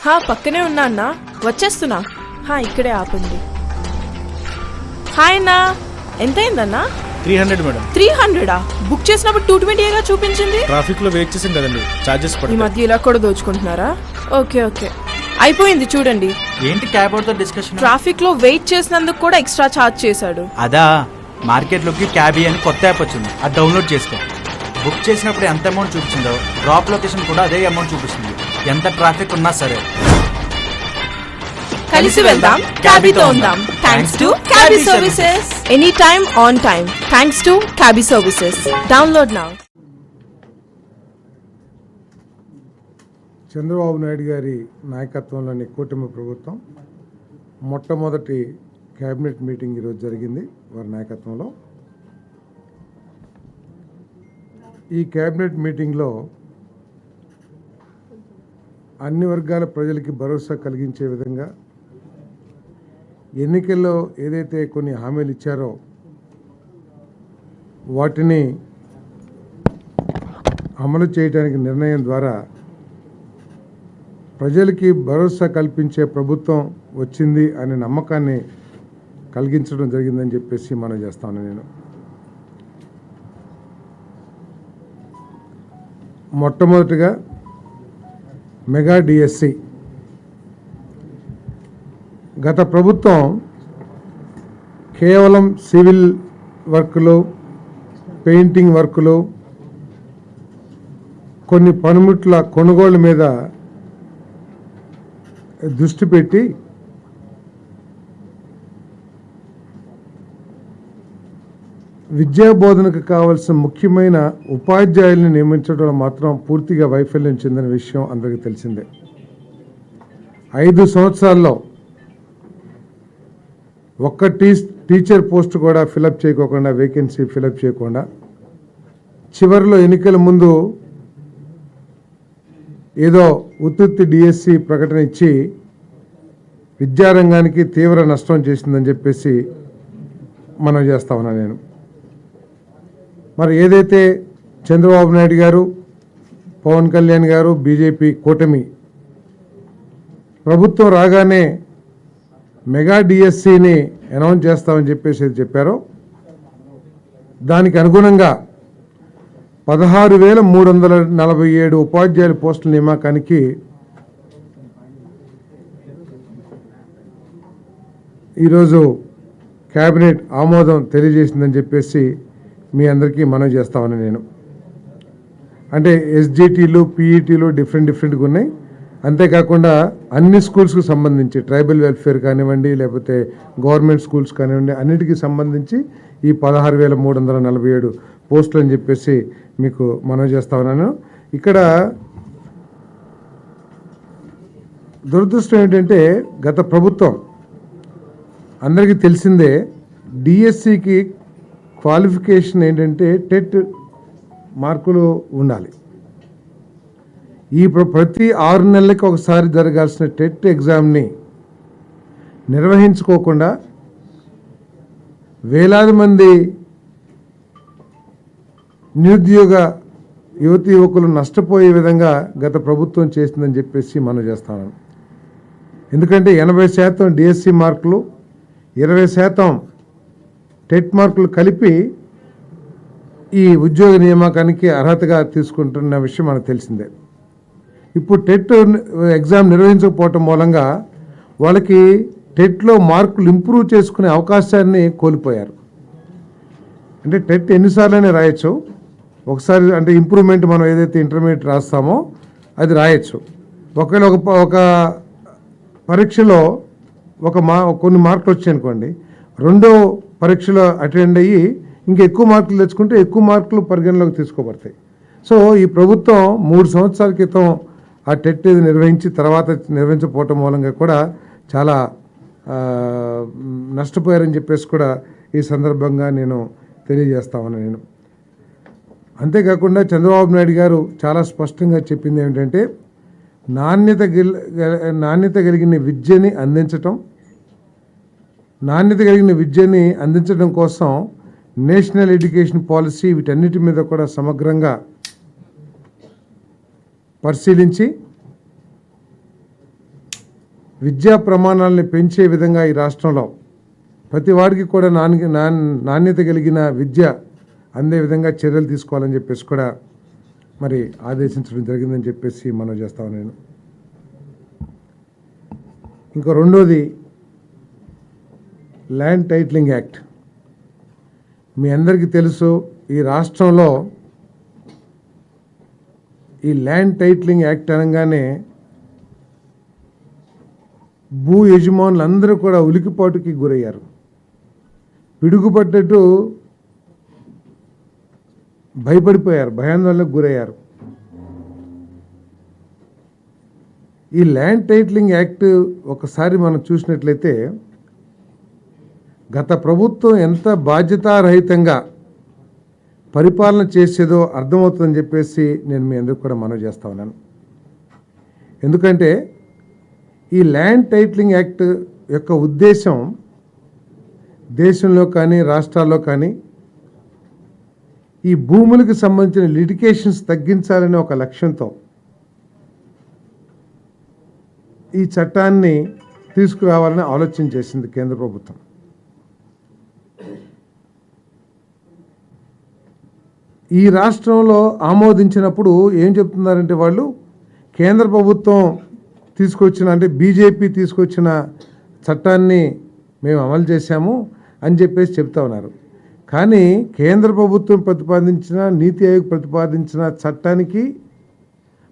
పక్కనే ఉన్నా అన్నా, వచ్చేస్తున్నా. ఇక్కడే ఆపండి. హాయ్ అన్నా, ఎంతైందన్నా? 300 మేడం. 300? బుక్ చేసినప్పుడు 220గా చూపించింది. ట్రాఫిక్ లో వెయిట్ చేసాం కదండి, చార్జెస్ పడతాయి. ఈ మధ్య ఇలా కూడా దోచుకుంటున్నారా? ఓకే అయిపోయింది చూడండి. ఏంటి క్యాబ్ అవుతో డిస్కషన్? ట్రాఫిక్ లో వెయిట్ చేసినందుకు కూడా ఎక్స్ట్రా ఛార్జ్ చేశాడు. అదా, మార్కెట్ లోకి క్యాబీ అని కొత్త యాప్ వచ్చింది, అది డౌన్లోడ్ చేసుకో. బుక్ చేసినప్పుడు ఎంత అమౌంట్ చూపించిందో డ్రాప్ లొకేషన్ కూడా అదే అమౌంట్ చూపిస్తుంది, ఎంత ట్రాఫిక్ ఉన్నా సరే. కలిసి వెళ్దాం, క్యాబీతో ఉందాం. Thanks to Cabbie services. Any time on time thanks to Cabbie services. Download now. Chandrababu Naidu గారి నాయకత్వంలోని కూటమి ప్రభుత్వం మొట్టమొదటి క్యాబినెట్ మీటింగ్ ఈరోజు జరిగింది వారి నాయకత్వంలో. ఈ క్యాబినెట్ మీటింగ్లో అన్ని వర్గాల ప్రజలకి భరోసా కలిగించే విధంగా ఎన్నికల్లో ఏదైతే కొన్ని హామీలు ఇచ్చారో వాటిని అమలు చేయడానికి నిర్ణయం ద్వారా ప్రజలకి భరోసా కల్పించే ప్రభుత్వం వచ్చింది అనే నమ్మకాన్ని కలిగించడం జరిగిందని చెప్పేసి మనం చేస్తాను. నేను మొట్టమొదటిగా మెగా డిఎస్సి. గత ప్రభుత్వం కేవలం సివిల్ వర్కులు, పెయింటింగ్ వర్కులు, కొన్ని పనిముట్ల కొనుగోలు మీద దృష్టి పెట్టి విద్యా బోధనకు కావాల్సిన ముఖ్యమైన ఉపాధ్యాయుల్ని నియమించడంలో మాత్రం పూర్తిగా వైఫల్యం చెందిన విషయం అందరికీ తెలిసిందే. 5 సంవత్సరాల్లో ఒక్క టీచర్ పోస్ట్ కూడా ఫిలప్ చేయకోకుండా, వేకెన్సీ ఫిలప్ చేయకుండా, చివరిలో ఎన్నికల ముందు ఏదో ఉత్తుత్తి డిఎస్సి ప్రకటన ఇచ్చి విద్యారంగానికి తీవ్ర నష్టం చేసిందని చెప్పేసి మనం చేస్తా ఉన్నా నేను. మరి ఏదైతే చంద్రబాబు నాయుడు గారు, పవన్ కళ్యాణ్ గారు, బీజేపీ కూటమి ప్రభుత్వం రాగానే మెగా డిఎస్సిని అనౌన్స్ చేస్తామని చెప్పేసి చెప్పారో దానికి అనుగుణంగా 16,347 ఉపాధ్యాయుల పోస్టుల నియామకానికి ఈరోజు కేబినెట్ ఆమోదం తెలియజేసిందని చెప్పేసి మీ అందరికీ మనవి చేస్తామని నేను. అంటే ఎస్జిటీలు, పీఈటీలు డిఫరెంట్గా ఉన్నాయి. అంతేకాకుండా అన్ని స్కూల్స్కి సంబంధించి ట్రైబల్ వెల్ఫేర్ కానివ్వండి, లేకపోతే గవర్నమెంట్ స్కూల్స్ కానివ్వండి, అన్నిటికీ సంబంధించి ఈ 16,347 పోస్టులు అని చెప్పేసి మీకు మనవి చేస్తా ఉన్నాను. ఇక్కడ దురదృష్టం ఏంటంటే గత ప్రభుత్వం అందరికీ తెలిసిందే, డిఎస్సికి క్వాలిఫికేషన్ ఏంటంటే టెట్ మార్కులు ఉండాలి. ప్రతి 6 నెలలకి ఒకసారి జరగాల్సిన టెట్ ఎగ్జామ్ని నిర్వహించుకోకుండా వేలాది మంది నిరుద్యోగ యువతి యువకులు నష్టపోయే విధంగా గత ప్రభుత్వం చేసిందని చెప్పేసి మనం చేస్తాను. ఎందుకంటే 80% డిఎస్సి మార్కులు, 20% టెట్ మార్కులు కలిపి ఈ ఉద్యోగ నియామకానికి అర్హతగా తీసుకుంటున్న విషయం మనకు తెలిసిందే. ఇప్పుడు టెట్ ఎగ్జామ్ నిర్వహించకపోవటం మూలంగా వాళ్ళకి టెట్లో మార్కులు ఇంప్రూవ్ చేసుకునే అవకాశాన్ని కోల్పోయారు. అంటే టెట్ ఎన్నిసార్లైనా రాయొచ్చు, ఒకసారి అంటే ఇంప్రూవ్మెంట్ మనం ఏదైతే ఇంటర్మీడియట్ రాస్తామో అది రాయొచ్చు. ఒకవేళ ఒక పరీక్షలో కొన్ని మార్కులు వచ్చాయనుకోండి, రెండో పరీక్షలో అటెండ్ అయ్యి ఇంకా ఎక్కువ మార్కులు తెచ్చుకుంటే ఎక్కువ మార్కులు పరిగణలోకి తీసుకోబడతాయి. సో ఈ ప్రభుత్వం 3 సంవత్సరాల క్రితం ఆ టెట్ నిర్వహించి తర్వాత నిర్వహించకపోవటం మూలంగా కూడా చాలా నష్టపోయారని చెప్పేసి కూడా ఈ సందర్భంగా నేను తెలియజేస్తామని నేను. అంతేకాకుండా చంద్రబాబు నాయుడు గారు చాలా స్పష్టంగా చెప్పింది ఏమిటంటే నాణ్యత కలిగిన విద్యని అందించడం కోసం నేషనల్ ఎడ్యుకేషన్ పాలసీ వీటన్నిటి మీద కూడా సమగ్రంగా పరిశీలించి విద్యా ప్రమాణాలని పెంచే విధంగా ఈ రాష్ట్రంలో ప్రతి వాడికి కూడా నాణ్యత కలిగిన విద్య అందే విధంగా చర్యలు తీసుకోవాలని చెప్పేసి కూడా మరి ఆదేశించడం జరిగిందని చెప్పేసి మనం చేస్తాను నేను. ఇంకో రెండోది ల్యాండ్ టైటిలింగ్ యాక్ట్. మీ అందరికీ తెలుసు, ఈ రాష్ట్రంలో ఈ ల్యాండ్ టైటిలింగ్ యాక్ట్ అనగానే భూ యజమానులు అందరూ కూడా ఉలికిపాటుకి గురయ్యారు, పిడుగుపడ్డట్టు భయపడిపోయారు, భయాందోళనకు గురయ్యారు. ఈ ల్యాండ్ టైటిలింగ్ యాక్ట్ ఒకసారి మనం చూసినట్లయితే గత ప్రభుత్వం ఎంత బాధ్యతారహితంగా పరిపాలన చేసేదో అర్థమవుతుందని చెప్పేసి నేను మీ అందరికీ కూడా మనవి చేస్తా ఉన్నాను. ఎందుకంటే ఈ ల్యాండ్ టైటిలింగ్ యాక్ట్ యొక్క ఉద్దేశం దేశంలో కానీ రాష్ట్రాల్లో కానీ ఈ భూములకు సంబంధించిన లిటిగేషన్స్ తగ్గించాలనే ఒక లక్ష్యంతో ఈ చట్టాన్ని తీసుకురావాలని ఆలోచన చేసింది కేంద్ర ప్రభుత్వం. ఈ రాష్ట్రంలో ఆమోదించినప్పుడు ఏం చెప్తున్నారంటే వాళ్ళు కేంద్ర ప్రభుత్వం తీసుకొచ్చిన అంటే బీజేపీ తీసుకొచ్చిన చట్టాన్ని మేము అమలు చేశాము అని చెప్పేసి చెప్తా ఉన్నారు. కానీ కేంద్ర ప్రభుత్వం ప్రతిపాదించిన నీతి ఆయోగ్ ప్రతిపాదించిన చట్టానికి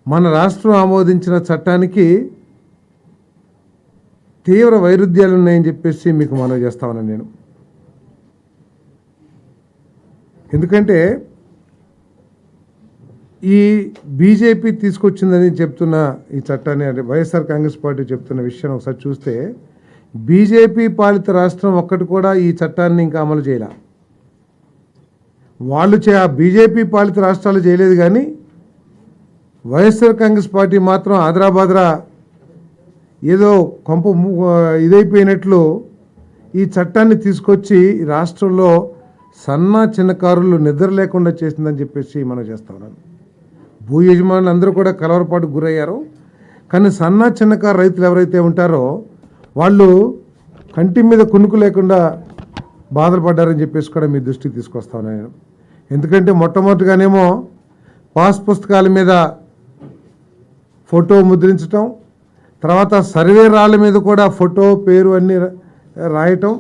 మన రాష్ట్రం ఆమోదించిన చట్టానికి తీవ్ర వైరుధ్యాలు ఉన్నాయని చెప్పేసి మీకు మనవి చేస్తా ఉన్నాను నేను. ఎందుకంటే ఈ బీజేపీ తీసుకొచ్చిందని చెప్తున్న ఈ చట్టాన్ని అంటే వైఎస్ఆర్ కాంగ్రెస్ పార్టీ చెప్తున్న విషయాన్ని ఒకసారి చూస్తే బీజేపీ పాలిత రాష్ట్రం ఒక్కటి కూడా ఈ చట్టాన్ని ఇంకా అమలు చేయాల. వాళ్ళు ఆ బీజేపీ పాలిత రాష్ట్రాలు చేయలేదు, కానీ వైఎస్ఆర్ కాంగ్రెస్ పార్టీ మాత్రం ఆదరాబాదరా ఏదో కొంప ఇదైపోయినట్లు ఈ చట్టాన్ని తీసుకొచ్చి రాష్ట్రంలో సన్న చిన్నకారులు నిద్ర లేకుండా చేసిందని చెప్పేసి మనం చేస్తా ఉన్నాను. భూ యజమానులు అందరూ కూడా కలవరపాటుకు గురయ్యారు, కానీ సన్న చిన్నకారు రైతులు ఎవరైతే ఉంటారో వాళ్ళు కంటి మీద కునుకు లేకుండా బాధలు పడ్డారని చెప్పేసి కూడా మీ దృష్టికి తీసుకొస్తాను నేను. ఎందుకంటే మొట్టమొదటిగానేమో పాస్ పుస్తకాల మీద ఫోటో ముద్రించటం, తర్వాత సర్వే రాళ్ళ మీద కూడా ఫోటో పేరు అన్నీ రాయటం,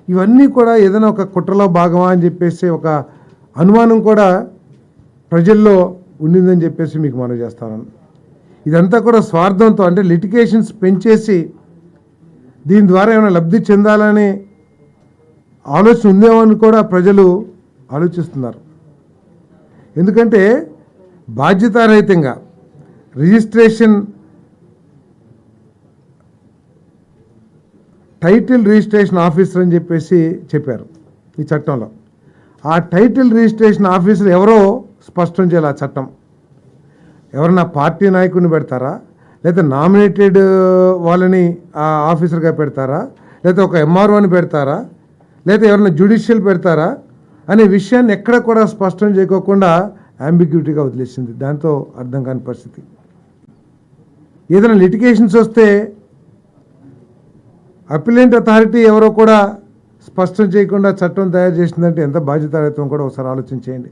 ఇవన్నీ కూడా ఏదైనా ఒక కుట్రలో భాగమా అని చెప్పేసి ఒక అనుమానం కూడా ప్రజల్లో ఉండిందని చెప్పేసి మీకు మనవి చేస్తాను. ఇదంతా కూడా స్వార్థంతో అంటే లిటిగేషన్స్ పెంచేసి దీని ద్వారా ఏమైనా లబ్ధి చెందాలని ఆలోచన ఉందేమో అని కూడా ప్రజలు ఆలోచిస్తున్నారు. ఎందుకంటే బాధ్యతారహితంగా రిజిస్ట్రేషన్ టైటిల్ రిజిస్ట్రేషన్ ఆఫీసర్ అని చెప్పేసి చెప్పారు ఈ చట్టంలో. ఆ టైటిల్ రిజిస్ట్రేషన్ ఆఫీసర్ ఎవరో స్పష్టం చేయాలి. ఆ చట్టం ఎవరన్నా పార్టీ నాయకుడిని పెడతారా, లేదా నామినేటెడ్ వాళ్ళని ఆ ఆఫీసర్గా పెడతారా, లేదా ఒక ఎంఆర్ఓని పెడతారా, లేదా ఎవరైనా జ్యుడిషియల్ పెడతారా అనే విషయాన్ని ఎక్కడ కూడా స్పష్టం చేయకోకుండా అంబిగ్యూటీగా వదిలేసింది. దాంతో అర్థం కాని పరిస్థితి. ఏదైనా లిటిగేషన్స్ వస్తే అపిలెంట్ అథారిటీ ఎవరో కూడా స్పష్టం చేయకుండా చట్టం తయారు చేసిందంటే ఎంత బాధ్యతారహితం కూడా ఒకసారి ఆలోచించేయండి.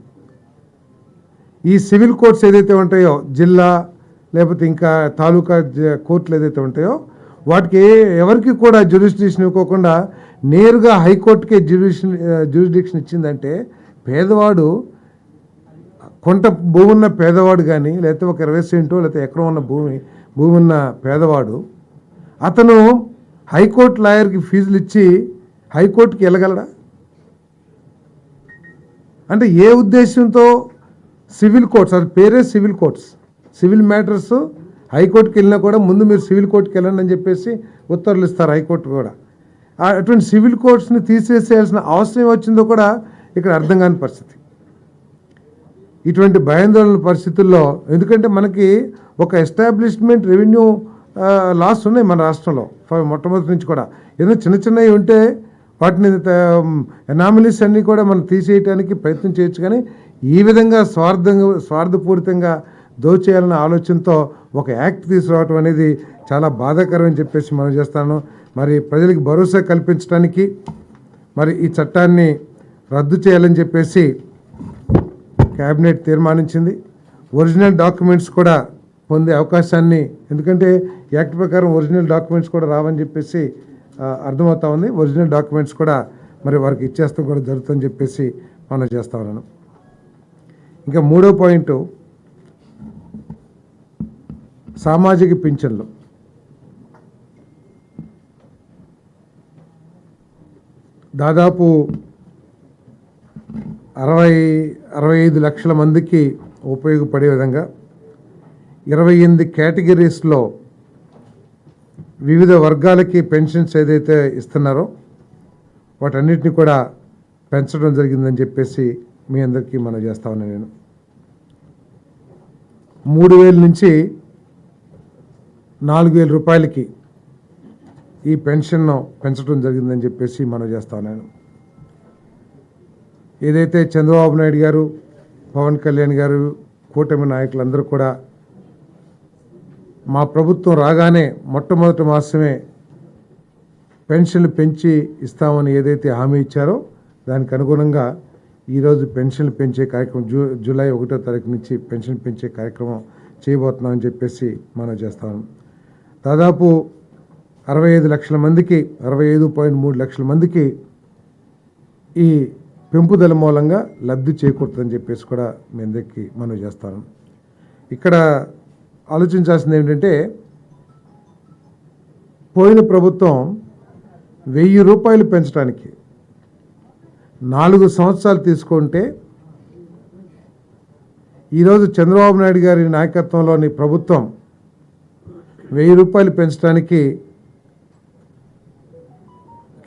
ఈ సివిల్ కోర్ట్స్ ఏదైతే ఉంటాయో, జిల్లా లేకపోతే ఇంకా తాలూకా కోర్టులు ఏదైతే ఉంటాయో వాటికి ఎవరికి కూడా జ్యూరిస్డిక్షన్ ఇవ్వకుండా నేరుగా హైకోర్టుకే జ్యూరిస్డిక్షన్ ఇచ్చిందంటే పేదవాడు, కొంత భూమి ఉన్న పేదవాడు కానీ లేకపోతే ఒక 20 సెంటో లేకపోతే ఎకరం ఉన్న భూమి ఉన్న పేదవాడు అతను హైకోర్టు లాయర్కి ఫీజులు ఇచ్చి హైకోర్టుకి వెళ్ళగలడా? అంటే ఏ ఉద్దేశంతో సివిల్ కోర్ట్స్, అది పేరే సివిల్ కోర్ట్స్, సివిల్ మ్యాటర్స్ హైకోర్టుకి వెళ్ళినా కూడా ముందు మీరు సివిల్ కోర్టుకి వెళ్ళండి అని చెప్పేసి ఉత్తర్వులు ఇస్తారు హైకోర్టు కూడా. అటువంటి సివిల్ కోర్ట్స్ని తీసేసేయాల్సిన అవసరం వచ్చిందో కూడా ఇక్కడ అర్థం కాని పరిస్థితి. ఇటువంటి భయాందోళన పరిస్థితుల్లో, ఎందుకంటే మనకి ఒక ఎస్టాబ్లిష్మెంట్ రెవెన్యూ లాస్ ఉన్నాయి మన రాష్ట్రంలో మొట్టమొదటి నుంచి కూడా. ఏదో చిన్న చిన్నవి ఉంటే వాటిని ఎనామిలీస్ అన్నీ కూడా మనం తీసేయడానికి ప్రయత్నం చేయొచ్చు, కానీ ఈ విధంగా స్వార్థపూరితంగా దోచేయాలన్న ఆలోచనతో ఒక యాక్ట్ తీసుకురావటం అనేది చాలా బాధాకరం అని చెప్పేసి మనం చేస్తాను. మరి ప్రజలకు భరోసా కల్పించడానికి మరి ఈ చట్టాన్ని రద్దు చేయాలని చెప్పేసి క్యాబినెట్ తీర్మానించింది. ఒరిజినల్ డాక్యుమెంట్స్ కూడా పొందే అవకాశాన్ని, ఎందుకంటే యాక్ట్ ప్రకారం ఒరిజినల్ డాక్యుమెంట్స్ కూడా రావని చెప్పేసి అర్థమవుతా ఉంది. ఒరిజినల్ డాక్యుమెంట్స్ కూడా మరి వారికి ఇచ్చేస్తాం కూడా జరుగుతుందని చెప్పేసి మనం చేస్తా ఉన్నాను. ఇంకా మూడో పాయింట్, సామాజిక పింఛన్లు. దాదాపు 65 లక్షల మందికి ఉపయోగపడే విధంగా 28 కేటగిరీస్లో వివిధ వర్గాలకి పెన్షన్స్ ఏదైతే ఇస్తున్నారో వాటన్నిటిని కూడా పెంచడం జరిగిందని చెప్పేసి మీ అందరికీ మనం చేస్తా ఉన్నాను. నేను 3,000 నుంచి 4,000 రూపాయలకి ఈ పెన్షన్ను పెంచడం జరిగిందని చెప్పేసి మనం చేస్తా ఉన్నాను. ఏదైతే చంద్రబాబు నాయుడు గారు, పవన్ కళ్యాణ్ గారు, కూటమి నాయకులందరూ కూడా మా ప్రభుత్వం రాగానే మొట్టమొదటి మాసమే పెన్షన్లు పెంచి ఇస్తామని ఏదైతే హామీ ఇచ్చారో దానికి అనుగుణంగా ఈరోజు పెన్షన్లు పెంచే కార్యక్రమం జూలై 1వ తారీఖు నుంచి పెన్షన్ పెంచే కార్యక్రమం చేయబోతున్నామని చెప్పేసి మనం చేస్తాము. దాదాపు 65 లక్షల మందికి 65.3 లక్షల మందికి ఈ పెంపుదల మూలంగా లబ్ధి చేకూరుతుందని చెప్పేసి కూడా మీ అందరికీ మనం చేస్తాను. ఇక్కడ ఆలోచించాల్సింది ఏంటంటే, పోయిన ప్రభుత్వం 1,000 రూపాయలు పెంచడానికి 4 సంవత్సరాలు తీసుకుంటే ఈరోజు చంద్రబాబు నాయుడు గారి నాయకత్వంలోని ప్రభుత్వం 1,000 రూపాయలు పెంచడానికి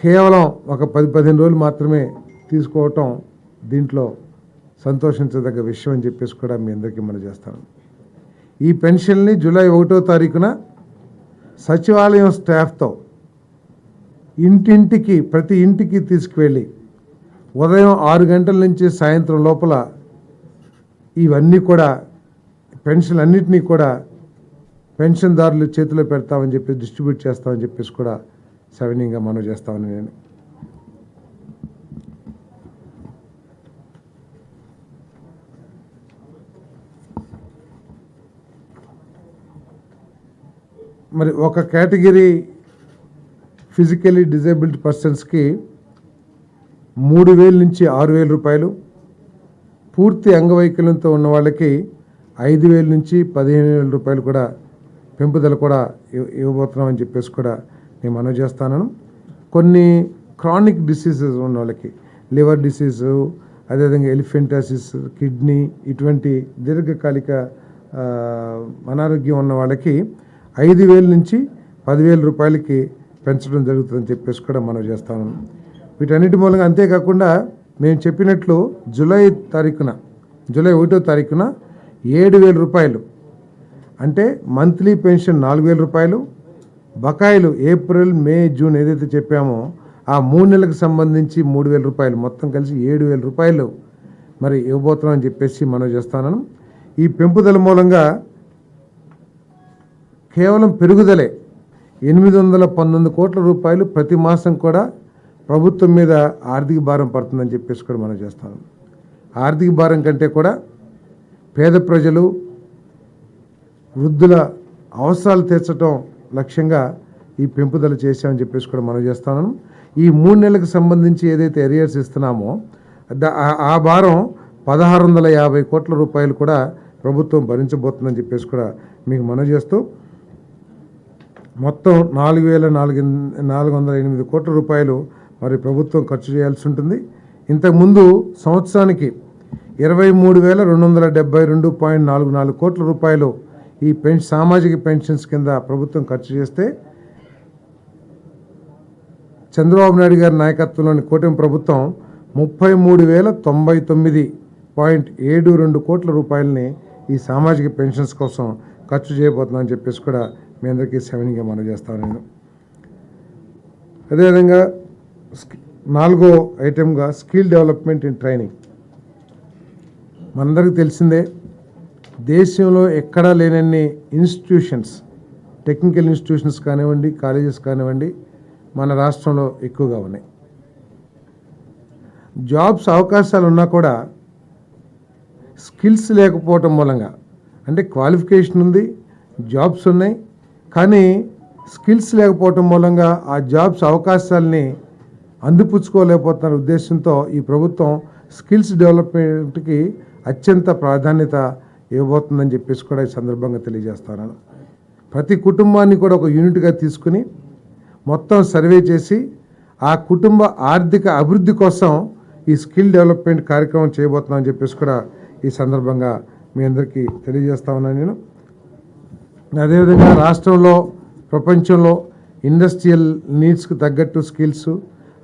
కేవలం ఒక 10-15 రోజులు మాత్రమే తీసుకోవటం దీంట్లో సంతోషించదగ్గ విషయం అని చెప్పేసి కూడా మీ అందరికీ మనం చేస్తాను. ఈ పెన్షన్ని జూలై 1వ తారీఖున సచివాలయం స్టాఫ్తో ఇంటింటికి, ప్రతి ఇంటికి తీసుకువెళ్ళి ఉదయం 6 గంటల నుంచి సాయంత్రం లోపల ఇవన్నీ కూడా పెన్షన్లన్నింటినీ కూడా పెన్షన్దారుల చేతిలో పెడతామని చెప్పి డిస్ట్రిబ్యూట్ చేస్తామని చెప్పేసి కూడా సవినీయంగా మనం చేస్తామని నేను. మరి ఒక కేటగిరీ ఫిజికలీ డిజేబుల్డ్ పర్సన్స్కి 3,000 నుంచి 6,000 రూపాయలు, పూర్తి అంగవైకల్యంతో ఉన్న వాళ్ళకి 5,000 నుంచి 15,000 రూపాయలు కూడా పెంపుదల కూడా ఇవ్వబోతున్నామని చెప్పేసి కూడా నేను మనవి చేస్తాను. కొన్ని క్రానిక్ డిసీజెస్ ఉన్న వాళ్ళకి, లివర్ డిసీజు, అదేవిధంగా ఎలిఫెంటాసిస్, కిడ్నీ, ఇటువంటి దీర్ఘకాలిక అనారోగ్యం ఉన్న వాళ్ళకి 5,000 నుంచి 10,000 రూపాయలకి పెంచడం జరుగుతుందని చెప్పేసి కూడా మనం చేస్తాము. వీటన్నిటి మూలంగా అంతేకాకుండా మేము చెప్పినట్లు జూలై 1వ తారీఖున 7,000 రూపాయలు, అంటే మంత్లీ పెన్షన్ 4,000 రూపాయలు, బకాయిలు ఏప్రిల్, మే, జూన్ ఏదైతే చెప్పామో ఆ 3 నెలలకు సంబంధించి 3,000 రూపాయలు, మొత్తం కలిసి 7,000 రూపాయలు మరి ఇవ్వబోతున్నాం అని చెప్పేసి మనం చేస్తాను. ఈ పెంపుదల మూలంగా కేవలం పెరుగుదలే 819 కోట్ల రూపాయలు ప్రతి మాసం కూడా ప్రభుత్వం మీద ఆర్థిక భారం పడుతుందని చెప్పేసి కూడా మనం చేస్తాం. ఆర్థిక భారం కంటే కూడా పేద ప్రజలు, వృద్ధుల అవసరాలు తీర్చడం లక్ష్యంగా ఈ పెంపుదల చేశామని చెప్పేసి కూడా మనం చేస్తాను. ఈ 3 నెలలకు సంబంధించి ఏదైతే ఎరియర్స్ ఇస్తున్నామో ఆ భారం 1,650 కోట్ల రూపాయలు కూడా ప్రభుత్వం భరించబోతుందని చెప్పేసి కూడా మీకు మనవి చేస్తూ, మొత్తం 4,408 కోట్ల రూపాయలు మరి ప్రభుత్వం ఖర్చు చేయాల్సి ఉంటుంది. ఇంతకుముందు సంవత్సరానికి 23,272.44 కోట్ల రూపాయలు ఈ సామాజిక పెన్షన్స్ కింద ప్రభుత్వం ఖర్చు చేస్తే, చంద్రబాబు నాయుడు గారి నాయకత్వంలోని కూటమి ప్రభుత్వం 33,099.72 కోట్ల రూపాయలని ఈ సామాజిక పెన్షన్స్ కోసం ఖర్చు చేయబోతున్నామని చెప్పేసి కూడా మీ అందరికీ సెవెన్గా మనం చేస్తాను నేను. అదేవిధంగా 4వ ఐటెంగా స్కిల్ డెవలప్మెంట్ అండ్ ట్రైనింగ్. మనందరికీ తెలిసిందే, దేశంలో ఎక్కడా లేనన్ని ఇన్స్టిట్యూషన్స్, టెక్నికల్ ఇన్స్టిట్యూషన్స్ కానివ్వండి, కాలేజెస్ కానివ్వండి, మన రాష్ట్రంలో ఎక్కువగా ఉన్నాయి. జాబ్స్ అవకాశాలు ఉన్నా కూడా స్కిల్స్ లేకపోవటం మూలంగా, అంటే క్వాలిఫికేషన్ ఉంది, జాబ్స్ ఉన్నాయి, కానీ స్కిల్స్ లేకపోవటం మూలంగా ఆ జాబ్స్ అవకాశాలని అందిపుచ్చుకోలేకపోతున్న ఉద్దేశంతో ఈ ప్రభుత్వం స్కిల్స్ డెవలప్మెంట్కి అత్యంత ప్రాధాన్యత ఇవ్వబోతుందని చెప్పేసి కూడా ఈ సందర్భంగా తెలియజేస్తున్నాను. ప్రతి కుటుంబాన్ని కూడా ఒక యూనిట్గా తీసుకుని మొత్తం సర్వే చేసి ఆ కుటుంబ ఆర్థిక అభివృద్ధి కోసం ఈ స్కిల్ డెవలప్మెంట్ కార్యక్రమం చేయబోతున్నామని చెప్పేసి కూడా ఈ సందర్భంగా మీ అందరికీ తెలియజేస్తా ఉన్నాను నేను. అదేవిధంగా రాష్ట్రంలో, ప్రపంచంలో ఇండస్ట్రియల్ నీడ్స్కి తగ్గట్టు స్కిల్స్,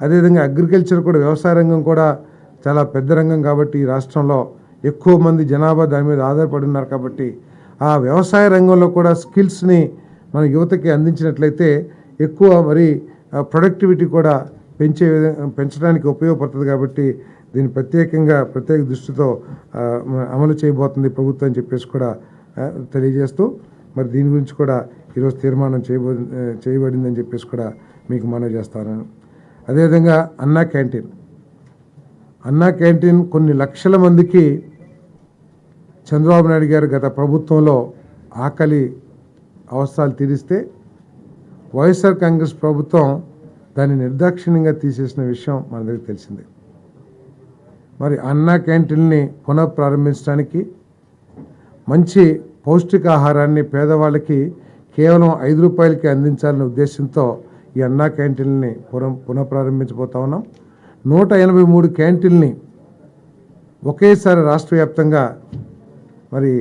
అదేవిధంగా అగ్రికల్చర్ కూడా, వ్యవసాయ రంగం కూడా చాలా పెద్ద రంగం కాబట్టి ఈ రాష్ట్రంలో ఎక్కువ మంది జనాభా దాని మీద ఆధారపడి ఉన్నారు కాబట్టి ఆ వ్యవసాయ రంగంలో కూడా స్కిల్స్ని మన యువతకి అందించినట్లయితే ఎక్కువ మరి ప్రొడక్టివిటీ కూడా పెంచడానికి ఉపయోగపడుతుంది. కాబట్టి దీన్ని ప్రత్యేక దృష్టితో అమలు చేయబోతుంది ప్రభుత్వం అని చెప్పేసి కూడా తెలియజేస్తూ, మరి దీని గురించి కూడా ఈరోజు తీర్మానం చేయబడిందని చెప్పేసి కూడా మీకు మనవి చేస్తాను. అదేవిధంగా అన్నా క్యాంటీన్ కొన్ని లక్షల మందికి చంద్రబాబు నాయుడు గారు గత ప్రభుత్వంలో ఆకలి అవసరాలు తీరిస్తే వైఎస్ఆర్ కాంగ్రెస్ ప్రభుత్వం దాన్ని నిర్దాక్షిణ్యంగా తీసేసిన విషయం మనందరికీ తెలిసిందే. మరి అన్నా క్యాంటీన్ని పునఃప్రారంభించడానికి, మంచి పౌష్టికాహారాన్ని పేదవాళ్ళకి కేవలం 5 రూపాయలకి అందించాలనే ఉద్దేశంతో ఈ అన్నా క్యాంటీన్ని పునఃప్రారంభించబోతా ఉన్నాం. 183 క్యాంటీన్ని ఒకేసారి రాష్ట్ర వ్యాప్తంగా మరి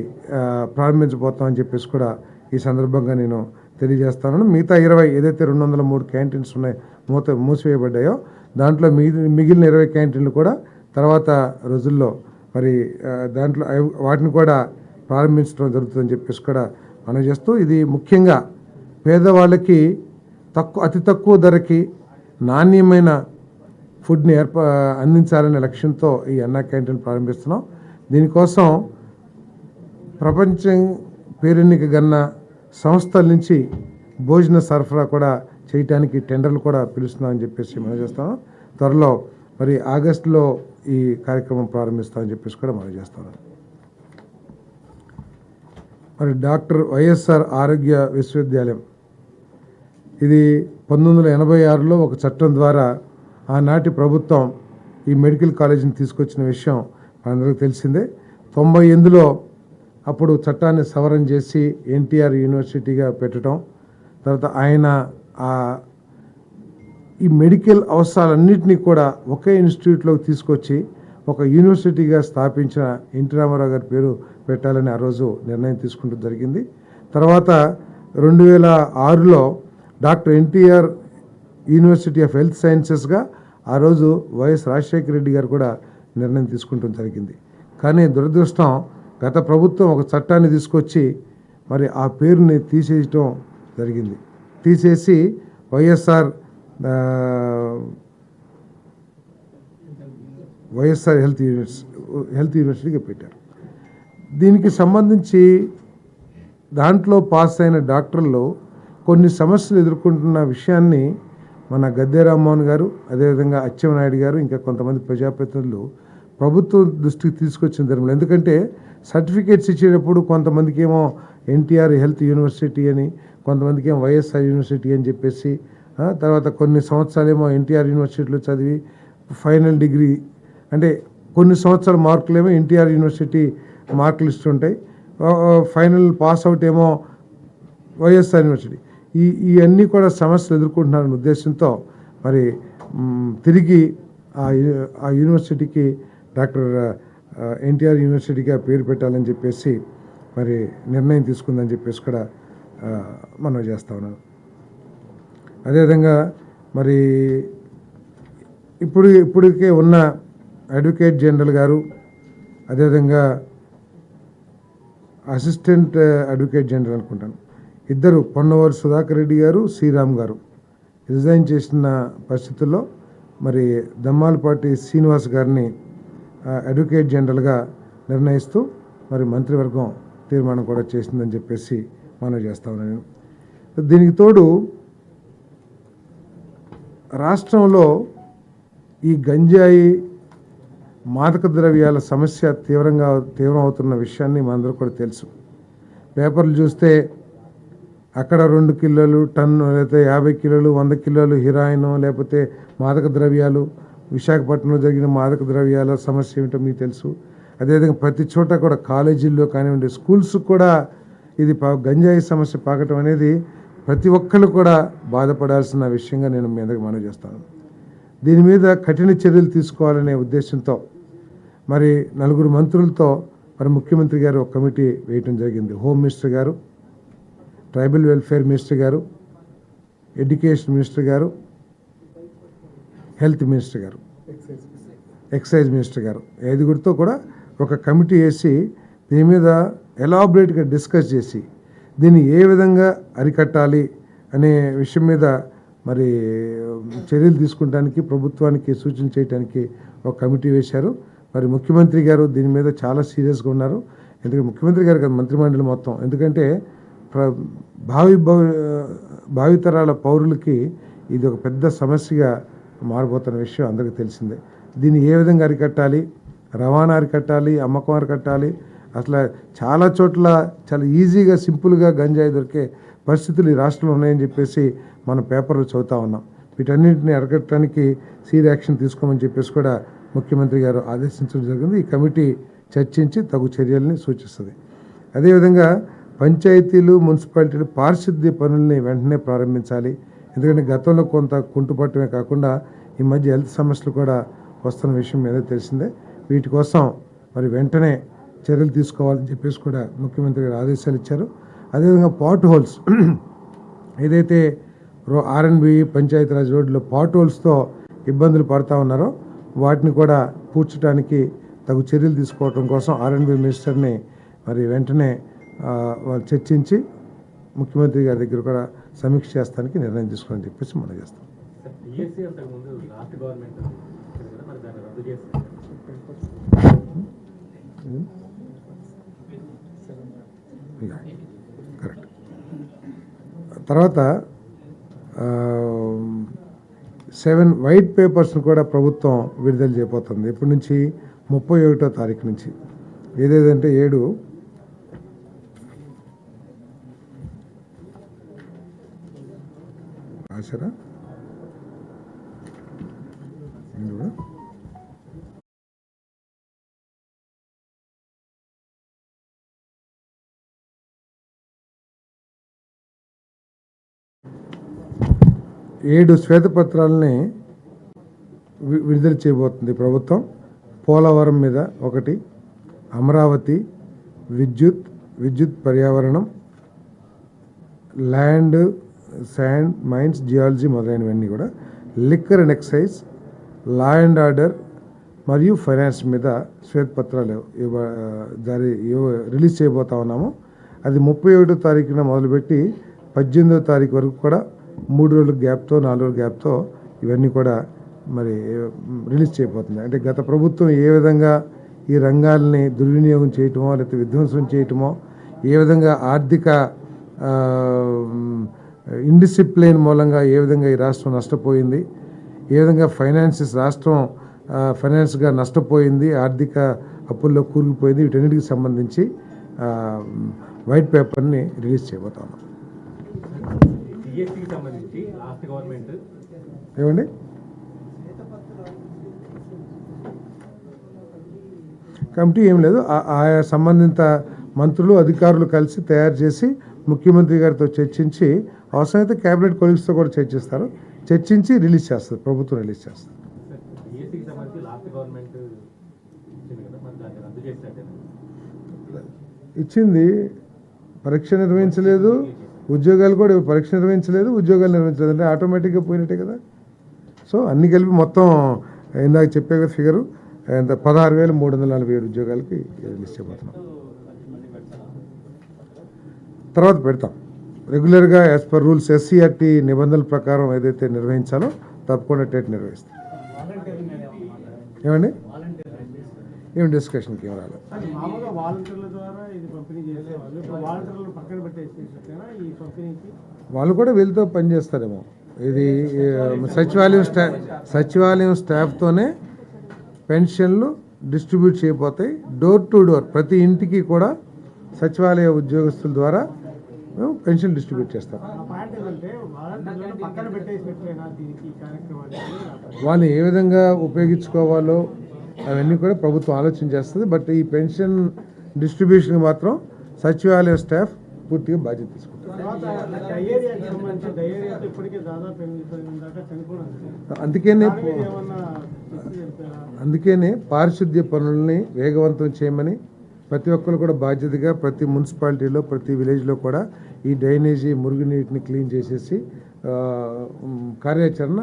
ప్రారంభించబోతామని చెప్పేసి కూడా ఈ సందర్భంగా నేను తెలియజేస్తాను. మిగతా 20 ఏదైతే 203 క్యాంటీన్స్ మూసివేయబడ్డాయో దాంట్లో మిగిలిన 20 క్యాంటీన్లు కూడా తర్వాత రోజుల్లో మరి దాంట్లో వాటిని కూడా ప్రారంభించడం జరుగుతుందని చెప్పేసి కూడా మనం చేస్తూ, ఇది ముఖ్యంగా పేదవాళ్ళకి అతి తక్కువ ధరకి నాణ్యమైన ఫుడ్ని అందించాలనే లక్ష్యంతో ఈ అన్నా క్యాంటీన్ ప్రారంభిస్తున్నాం. దీనికోసం ప్రపంచం పేరెన్నిక గన్న సంస్థల నుంచి భోజన సరఫరా కూడా చేయడానికి టెండర్లు కూడా పిలుస్తున్నామని చెప్పేసి మనం చేస్తాం. త్వరలో మరి ఆగస్టులో ఈ కార్యక్రమం ప్రారంభిస్తామని చెప్పేసి కూడా మనం చేస్తాం. మరి డాక్టర్ వైఎస్ఆర్ ఆరోగ్య విశ్వవిద్యాలయం, ఇది 1986లో ఒక చట్టం ద్వారా ఆనాటి ప్రభుత్వం ఈ మెడికల్ కాలేజీని తీసుకొచ్చిన విషయం మనందరికీ తెలిసిందే. 98లో అప్పుడు చట్టాన్ని సవరణ చేసి ఎన్టీఆర్ యూనివర్సిటీగా పెట్టడం, తర్వాత ఆయన ఈ మెడికల్ అవసరాలన్నింటినీ కూడా ఒకే ఇన్స్టిట్యూట్లోకి తీసుకొచ్చి ఒక యూనివర్సిటీగా స్థాపించిన ఎన్టీ రామారావు గారి పేరు పెట్టాలని ఆ రోజు నిర్ణయం తీసుకుంటూ జరిగింది. తర్వాత 2006లో doctor NTR university of health సైన్సెస్గా ఆ రోజు వైఎస్ రాజశేఖర రెడ్డి గారు కూడా నిర్ణయం తీసుకుంటూ జరిగింది. కానీ దురదృష్టం, గత ప్రభుత్వం ఒక చట్టాన్ని తీసుకొచ్చి మరి ఆ పేరుని తీసేయటం జరిగింది. తీసేసి వైఎస్ఆర్ హెల్త్ యూనివర్సిటీగా పెట్టారు. దీనికి సంబంధించి దాంట్లో పాస్ అయిన డాక్టర్లు కొన్ని సమస్యలు ఎదుర్కొంటున్న విషయాన్ని మన గద్దె రామ్మోహన్ గారు, అదేవిధంగా అచ్చెన్నాయుడు గారు, ఇంకా కొంతమంది ప్రజాప్రతినిధులు ప్రభుత్వం దృష్టికి తీసుకొచ్చిన ధర్మం. ఎందుకంటే సర్టిఫికేట్స్ ఇచ్చేటప్పుడు కొంతమందికి ఏమో ఎన్టీఆర్ హెల్త్ యూనివర్సిటీ అని, కొంతమందికి ఏమో వైఎస్ఆర్ యూనివర్సిటీ అని చెప్పేసి, తర్వాత కొన్ని సంవత్సరాలేమో ఎన్టీఆర్ యూనివర్సిటీలో చదివి ఫైనల్ డిగ్రీ, అంటే కొన్ని సంవత్సరాల మార్కులేమో ఎన్టీఆర్ యూనివర్సిటీ మార్కులు ఇస్తుంటాయి, ఫైనల్ పాస్ అవుట్ ఏమో వైఎస్ఆర్ యూనివర్సిటీ. ఇవన్నీ కూడా సమస్యలు ఎదుర్కొంటున్నారనే ఉద్దేశంతో మరి తిరిగి ఆ యూనివర్సిటీకి డాక్టర్ ఎన్టీఆర్ యూనివర్సిటీగా పేరు పెట్టాలని చెప్పేసి మరి నిర్ణయం తీసుకుందని చెప్పేసి కూడా మనం చేస్తా ఉన్నాం. అదేవిధంగా మరి ఇప్పటికే ఉన్న అడ్వకేట్ జనరల్ గారు, అదేవిధంగా అసిస్టెంట్ అడ్వకేట్ జనరల్ అనుకుంటాను, ఇద్దరు పొన్నవరు సుధాకర్ రెడ్డి గారు, శ్రీరామ్ గారు రిజైన్ చేసిన పరిస్థితుల్లో మరి దమ్మాలపాటి శ్రీనివాస్ గారిని అడ్వకేట్ జనరల్గా నిర్ణయిస్తూ మరి మంత్రివర్గం తీర్మానం కూడా చేసిందని చెప్పేసి మనం చేస్తా ఉన్నాను. దీనికి తోడు రాష్ట్రంలో ఈ గంజాయి మాదక ద్రవ్యాల సమస్య తీవ్రం అవుతున్న విషయాన్ని మనందరూ కూడా తెలుసు. పేపర్లు చూస్తే అక్కడ 2 కిలోలు టన్ను, లేకపోతే 50 కిలోలు 100 కిలోలు హీరాయిన్, లేకపోతే మాదక ద్రవ్యాలు. విశాఖపట్నంలో జరిగిన మాదక ద్రవ్యాల సమస్య ఏమిటో మీకు తెలుసు. అదేవిధంగా ప్రతి చోట కూడా కాలేజీల్లో కానివ్వండి, స్కూల్స్ కూడా ఇది గంజాయి సమస్య పాకటం అనేది ప్రతి ఒక్కరు కూడా బాధపడాల్సిన విషయంగా నేను మీ అందరికి మనవి చేస్తాను. దీని మీద కఠిన చర్యలు తీసుకోవాలనే ఉద్దేశంతో మరి 4 మంత్రులతో మరి ముఖ్యమంత్రి గారు ఒక కమిటీ వేయటం జరిగింది. హోమ్ మినిస్టర్ గారు, ట్రైబల్ వెల్ఫేర్ మినిస్టర్ గారు, ఎడ్యుకేషన్ మినిస్టర్ గారు, హెల్త్ మినిస్టర్ గారు, ఎక్సైజ్ మినిస్టర్ గారు, 5గురితో కూడా ఒక కమిటీ వేసి దీని మీద ఎలాబరేట్గా డిస్కస్ చేసి దీన్ని ఏ విధంగా అరికట్టాలి అనే విషయం మీద మరి చర్యలు తీసుకుంటానికి ప్రభుత్వానికి సూచన చేయడానికి ఒక కమిటీ వేశారు. మరి ముఖ్యమంత్రి గారు దీని మీద చాలా సీరియస్గా ఉన్నారు. ఎందుకంటే ముఖ్యమంత్రి గారు కదా మంత్రిమండలి మొత్తం, ఎందుకంటే భావితరాల పౌరులకి ఇది ఒక పెద్ద సమస్యగా మారిపోతున్న విషయం అందరికీ తెలిసిందే. దీన్ని ఏ విధంగా అరికట్టాలి, రవాణా అరికట్టాలి, అమ్మకం అరికట్టాలి, అసలు చాలా చోట్ల చాలా ఈజీగా సింపుల్గా గంజాయి దొరికే పరిస్థితులు ఈ రాష్ట్రంలో ఉన్నాయని చెప్పేసి మనం పేపర్లు చదువుతా ఉన్నాం. వీటన్నింటినీ అరికట్టడానికి సీరియస్ యాక్షన్ తీసుకోమని చెప్పేసి కూడా ముఖ్యమంత్రి గారు ఆదేశించడం జరిగింది. ఈ కమిటీ చర్చించి తగు చర్యల్ని సూచిస్తుంది. అదేవిధంగా పంచాయతీలు, మున్సిపాలిటీలు పారిశుద్ధ్య పనుల్ని వెంటనే ప్రారంభించాలి. ఎందుకంటే గతంలో కొంత కుంటుపట్టమే కాకుండా ఈ మధ్య హెల్త్ సమస్యలు కూడా వస్తున్న విషయం మీద తెలిసిందే. వీటి కోసం మరి వెంటనే చర్యలు తీసుకోవాలని చెప్పేసి కూడా ముఖ్యమంత్రి గారు ఆదేశాలు ఇచ్చారు. అదేవిధంగా పాట్ హోల్స్ ఏదైతే ఆర్ఎన్బి పంచాయతీరాజ్ రోడ్లో పాట్ హోల్స్తో ఇబ్బందులు పడుతూ ఉన్నారో వాటిని కూడా పూడ్చడానికి తగు చర్యలు తీసుకోవడం కోసం ఆర్ఎన్బి మినిస్టర్ని మరి వెంటనే వాళ్ళు చర్చించి ముఖ్యమంత్రి గారి దగ్గర కూడా సమీక్ష చేస్తానికి నిర్ణయం తీసుకోవాలని చెప్పేసి మనం చేస్తాం. కరెక్ట్. తర్వాత 7 వైట్ పేపర్స్ను కూడా ప్రభుత్వం విడుదల చేయబోతుంది. ఇప్పటి నుంచి 31వ తారీఖు నుంచి. ఏదేదంటే 7 రాశారా కూడా 7 శ్వేతపత్రాలని విడుదల చేయబోతుంది ప్రభుత్వం. పోలవరం మీద 1, అమరావతి, విద్యుత్ పర్యావరణం, ల్యాండ్, శాండ్, మైన్స్, జియాలజీ మొదలైనవన్నీ కూడా, liquor and excise, law and order మరియు ఫైనాన్స్ మీద శ్వేతపత్రాలు రిలీజ్ చేయబోతా ఉన్నాము. అది 31వ తారీఖున మొదలుపెట్టి 18వ తారీఖు వరకు కూడా 3 రోజుల గ్యాప్తో 4 రోజుల గ్యాప్తో ఇవన్నీ కూడా మరి రిలీజ్ చేయబోతుంది. అంటే గత ప్రభుత్వం ఏ విధంగా ఈ రంగాల్ని దుర్వినియోగం చేయటమో లేకపోతే విధ్వంసం చేయటమో, ఏ విధంగా ఆర్థిక ఇండిసిప్లిన్ మూలంగా ఏ విధంగా ఈ రాష్ట్రం నష్టపోయింది, ఏ విధంగా రాష్ట్రం ఫైనాన్స్గా నష్టపోయింది, ఆర్థిక అప్పుల్లో కూరుకుపోయింది, వీటన్నిటికి సంబంధించి వైట్ పేపర్ని రిలీజ్ చేయబోతా ఉన్నాం. ఏమండి కమిటీ ఏం లేదు, ఆయా సంబంధిత మంత్రులు అధికారులు కలిసి తయారు చేసి ముఖ్యమంత్రి గారితో చర్చించి అవసరమైతే క్యాబినెట్ కొలీగ్స్తో కూడా చర్చించి రిలీజ్ చేస్తారు, ప్రభుత్వం రిలీజ్ చేస్తారు. ఇచ్చింది పరీక్ష నిర్వహించలేదు, ఉద్యోగాలు కూడా పరీక్ష నిర్వహించలేదు, ఉద్యోగాలు నిర్వహించలేదు అంటే ఆటోమేటిక్గా పోయినట్టే కదా. సో అన్ని కలిపి మొత్తం ఇందాక చెప్పే కదా ఫిగరు 16,347 ఉద్యోగాలకి రిలీజ్ చేయబోతున్నాం. తర్వాత పెడతాం రెగ్యులర్గా యాజ్ పర్ రూల్స్ ఎస్సీఆర్టీ నిబంధనల ప్రకారం ఏదైతే నిర్వహించాలో తప్పకుండా టెట్ నిర్వహిస్తాం. ఏమండి ఏం డిస్కషన్కి ఏం రాలేదు. మామూలుగా వాలంటీర్ల ద్వారా ఇది పంపిణీ చేసేవాళ్ళు ఇప్పుడు వాలంటీర్లను పక్కన పెట్టేసేనా ఈ పంపిణీకి? వాళ్ళు కూడా వీళ్ళతో పనిచేస్తారేమో. ఇది సచివాలయం స్టాఫ్తోనే పెన్షన్లు డిస్ట్రిబ్యూట్ చేయబోతాయి. డోర్ టు డోర్ ప్రతి ఇంటికి కూడా సచివాలయ ఉద్యోగస్తుల ద్వారా మేము పెన్షన్ డిస్ట్రిబ్యూట్ చేస్తాం. ఆ పాయింట్ ఏంటంటే వాలంటీర్లను పక్కన పెట్టేసినట్లేనా దీనికి ఈ కార్యక్రమానికి? వాళ్ళు ఏ విధంగా ఉపయోగించుకోవాలో అవన్నీ కూడా ప్రభుత్వం ఆలోచన చేస్తుంది. బట్ ఈ పెన్షన్ డిస్ట్రిబ్యూషన్కి మాత్రం సచివాలయ స్టాఫ్ పూర్తిగా బాధ్యత తీసుకుంటారు. తర్వాత డయేరియాకి సంబంధించి డయేరియాతో ఇప్పటికే దాదాపు 8 దాకా చనిపోవడం అందుకనే పారిశుద్ధ్య పనుల్ని వేగవంతం చేయమని ప్రతి ఒక్కరు కూడా బాధ్యతగా ప్రతి మున్సిపాలిటీలో ప్రతి విలేజ్లో కూడా ఈ డ్రైనేజీ మురుగునీటిని క్లీన్ చేసేసి కార్యాచరణ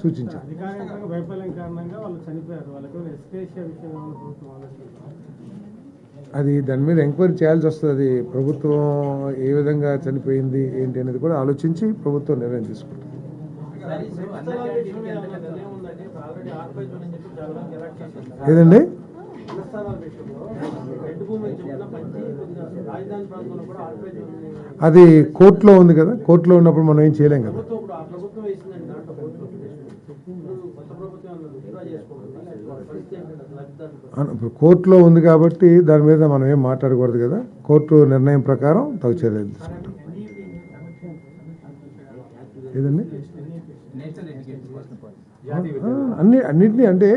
సూచించారు. అధికారికంగా వైఫల్యం కారణంగా వాళ్ళు చనిపోయారు. వాళ్ళకి ఎస్కేషియా విషయం ప్రభుత్వం ఆలోచించారు. అది దాని మీద ఎంక్వైరీ చేయాల్సి వస్తుంది. అది ప్రభుత్వం ఏ విధంగా చనిపోయింది ఏంటి అనేది కూడా ఆలోచించి ప్రభుత్వం నిర్ణయం తీసుకుంటుంది. ఏదండి అది కోర్టులో ఉంది కదా, కోర్టులో ఉన్నప్పుడు మనం ఏం చేయలేం కదా. ఇప్పుడు కోర్టులో ఉంది కాబట్టి దాని మీద మనం ఏం మాట్లాడకూడదు కదా. కోర్టు నిర్ణయం ప్రకారం తగు చర్యలు తీసుకుంటాం. ఏదండి అన్నింటినీ అంటే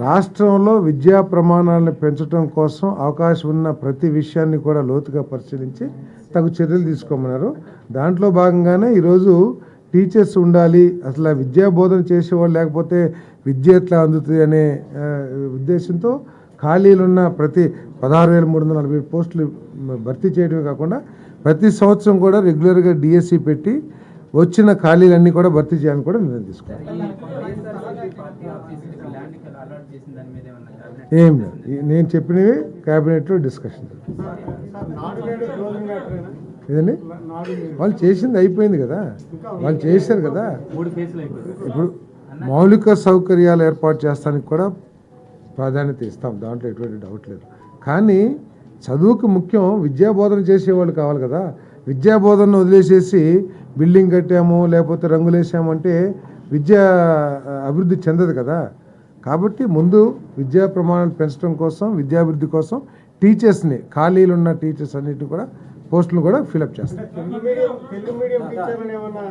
రాష్ట్రంలో విద్యా ప్రమాణాలను పెంచడం కోసం అవకాశం ఉన్న ప్రతి విషయాన్ని కూడా లోతుగా పరిశీలించి తగు చర్యలు తీసుకోమన్నారు. దాంట్లో భాగంగానే ఈరోజు టీచర్స్ ఉండాలి, అసలు విద్యా బోధన చేసేవాళ్ళు లేకపోతే విద్య ఎట్లా అందుతుంది అనే ఉద్దేశంతో ఖాళీలున్న ప్రతి 16,340 పోస్టులు భర్తీ చేయడమే కాకుండా ప్రతి సంవత్సరం కూడా రెగ్యులర్గా డిఎస్సి పెట్టి వచ్చిన ఖాళీలన్నీ కూడా భర్తీ చేయాలని కూడా నిర్ణయం తీసుకున్నారు. ఏం లేదు, నేను చెప్పినవి క్యాబినెట్లో డిస్కషన్. ఏదండి వాళ్ళు చేసింది అయిపోయింది కదా, వాళ్ళు చేశారు కదా. ఇప్పుడు మౌలిక సౌకర్యాలు ఏర్పాటు చేస్తానికి కూడా ప్రాధాన్యత ఇస్తాం, దాంట్లో ఎటువంటి డౌట్ లేదు. కానీ చదువుకు ముఖ్యం విద్యాబోధన చేసేవాళ్ళు కావాలి కదా. విద్యాబోధనను వదిలేసేసి బిల్డింగ్ కట్టాము లేకపోతే రంగులేసాము అంటే విద్య అభివృద్ధి చెందదు కదా. కాబట్టి ముందు విద్యా ప్రమాణాలు పెంచడం కోసం, విద్యాభివృద్ధి కోసం టీచర్స్ని, ఖాళీలు ఉన్న టీచర్స్ అన్నిటిని కూడా పోస్టులు కూడా ఫిలప్ చేస్తాం. తెలుగు మీడియం టీచర్లు ఏమన్నా